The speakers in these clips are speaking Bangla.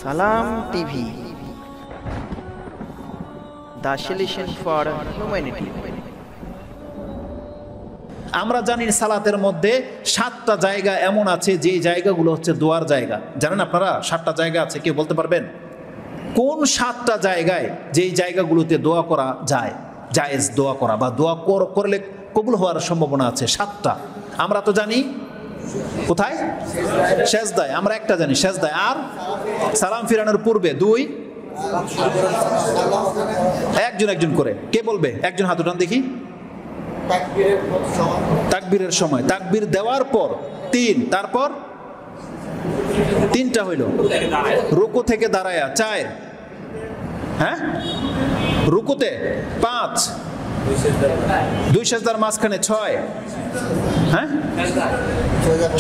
সালাম TV, the solution for humanity. আমরা জানি সালাতের মধ্যে 7টা জায়গা এমন আছে যে জায়গাগুলো হচ্ছে দোয়ার জায়গা। জানেন আপনারা 7টা জায়গা আছে, কেউ বলতে পারবেন কোন 7টা জায়গায় যেই জায়গাগুলোতে দোয়া করা যায়, জায়েজ দোয়া করা বা দোয়া করলে কবুল হওয়ার সম্ভাবনা আছে? 7টা আমরা তো জানি। কোথায়? সেজদায়। আমরা একটা জানি সেজদায়, আর সালাম ফিরানোর পূর্বে 2। একজন করে কে বলবে? একজন হাত উঠান দেখি। তাকবীরের সময়, তাকবীর দেওয়ার পর 3, তারপর 3টা হইল। রুকু থেকে দাঁড়ায়া 4, হ্যাঁ রুকুতে 5, 2 সেজদার মাঝখানে 6, হ্যাঁ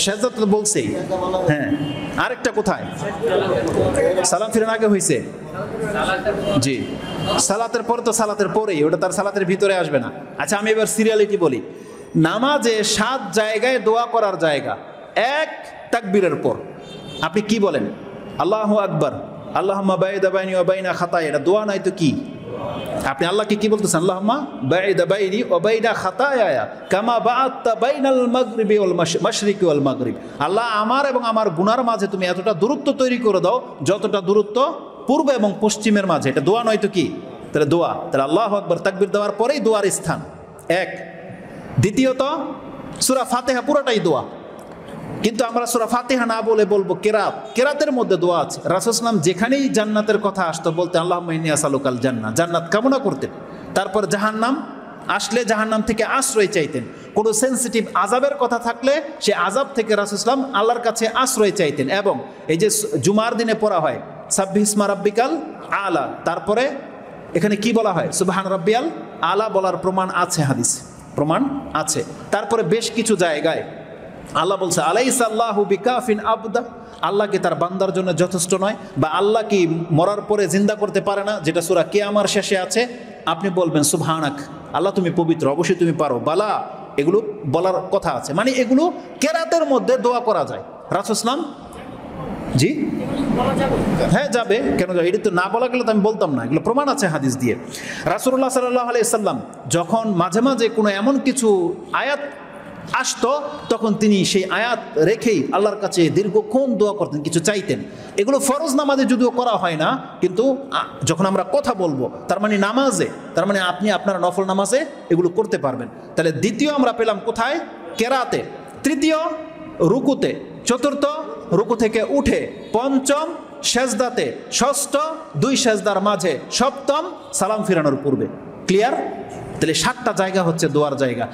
সেজদা তো বলছেই। হ্যাঁ আরেকটা কোথায়? সালাম ফিরানোর আগে হয়েছে, জি। সালাতের পরে তো সালাতের পরেই, ওটা তার সালাতের ভিতরে আসবে না। আচ্ছা আমি এবার সিরিয়ালিটি বলি। নামাজে 7 জায়গায় দোয়া করার জায়গা। 1 তাকবীরের পর আপনি কি বলেন? আল্লাহু আকবার, আল্লাহুম্মা বাইদ বাইনি ওয়া বাইনা খাতায়া। এটা দোয়া নাই তো কি? আপনি আল্লাহকে কি বলতেছেন? আল্লাহুম্মা বাইদ বাইনি ওয়া বাইনা খাতায়া কামা বাআদতা বাইনাল মাগরিবি ওয়াল মাশরিকি ওয়াল মাগরিব। আল্লাহ আমার এবং আমার গুনার মাঝে তুমি এতটা দূরত্ব তৈরি করে দাও যতটা দূরত্ব পূর্ব এবং পশ্চিমের মাঝে। এটা দোয়া নয় তো কি? তাহলে দোয়া। তাহলে আল্লাহু আকবার তাকবীর দেওয়ার পরেই দোয়ার স্থান 1। দ্বিতীয়ত সূরা ফাতিহা পুরোটাই দোয়া, কিন্তু আমরা সূরা ফাতিহা না বলে বলবো কেরাত। কেরাতের মধ্যে দোয়া আছে। রাসূল সাল্লাল্লাহু আলাইহি ওয়াসাল্লাম যেখানেই জান্নাতের কথা আসতো বলতে আল্লাহুম্মা ইন্নী আসআলুকাল জান্নাহ, জান্নাত কামনা করতেন। তারপর জাহান্নাম আসলে জাহান্নাম থেকে আশ্রয় চাইতেন। কোনো সেন্সিটিভ আযাবের কথা থাকলে সে আযাব থেকে রাসূল সাল্লাল্লাহু আলাইহি ওয়াসাল্লাম আল্লাহর কাছে আশ্রয় চাইতেন। এবং এই যে জুমার দিনে পড়া হয় সাব্বিহিসমা রাব্বিকাল আলা, তারপরে এখানে কি বলা হয়? সুবহান রাব্বিয়াল আলা বলার প্রমাণ আছে, হাদিস প্রমাণ আছে। তারপরে বেশ কিছু জায়গায় আল্লাহ বলছে আলাইসা আল্লাহু বিকাফিন আবদা, আল্লাহ কি তার বান্দার জন্য যথেষ্ট নয়? বা আল্লাহ কি মরার পরে জিন্দা করতে পারে না? যেটা সূরা কিয়ামার শেষে আছে। আপনি বলবেন সুবহানাক, আল্লাহ তুমি পবিত্র, অবশ্যই তুমি পারো। বালা, এগুলো বলার কথা আছে। মানে এগুলো কেরাতের মধ্যে দোয়া করা যায়। রাসূল সাল্লাল্লাহু আলাইহি ওয়াসাল্লাম, জি হ্যাঁ যাবে, কেন যাবে? এটা তো না বলা গেলে তো আমি বলতাম না, এগুলো প্রমাণ আছে হাদিস দিয়ে। রাসূলুল্লাহ সাল্লাল্লাহু আলাইহি ওয়াসাল্লাম যখন মাঝে মাঝে কোনো এমন কিছু আয়াত আসতো তখন তিনি সেই আয়াত রেখেই আল্লাহর কাছে দীর্ঘক্ষণ দোয়া করতেন, কিছু চাইতেন। এগুলো ফরজ নামাজে যদিও করা হয় না, কিন্তু যখন আমরা কথা বলবো তার মানে নামাজে, তার মানে আপনি আপনার নফল নামাজে এগুলো করতে পারবেন। তাহলে দ্বিতীয় আমরা পেলাম কোথায়? কেরাতে। তৃতীয় রুকুতে। চতুর্থ রুকু থেকে উঠে। পঞ্চম সেজদাতে। ষষ্ঠ 2 সেজদার মাঝে। সপ্তম সালাম ফিরানোর পূর্বে। ক্লিয়ার? তাহলে 7টা জায়গা হচ্ছে দোয়ার জায়গা।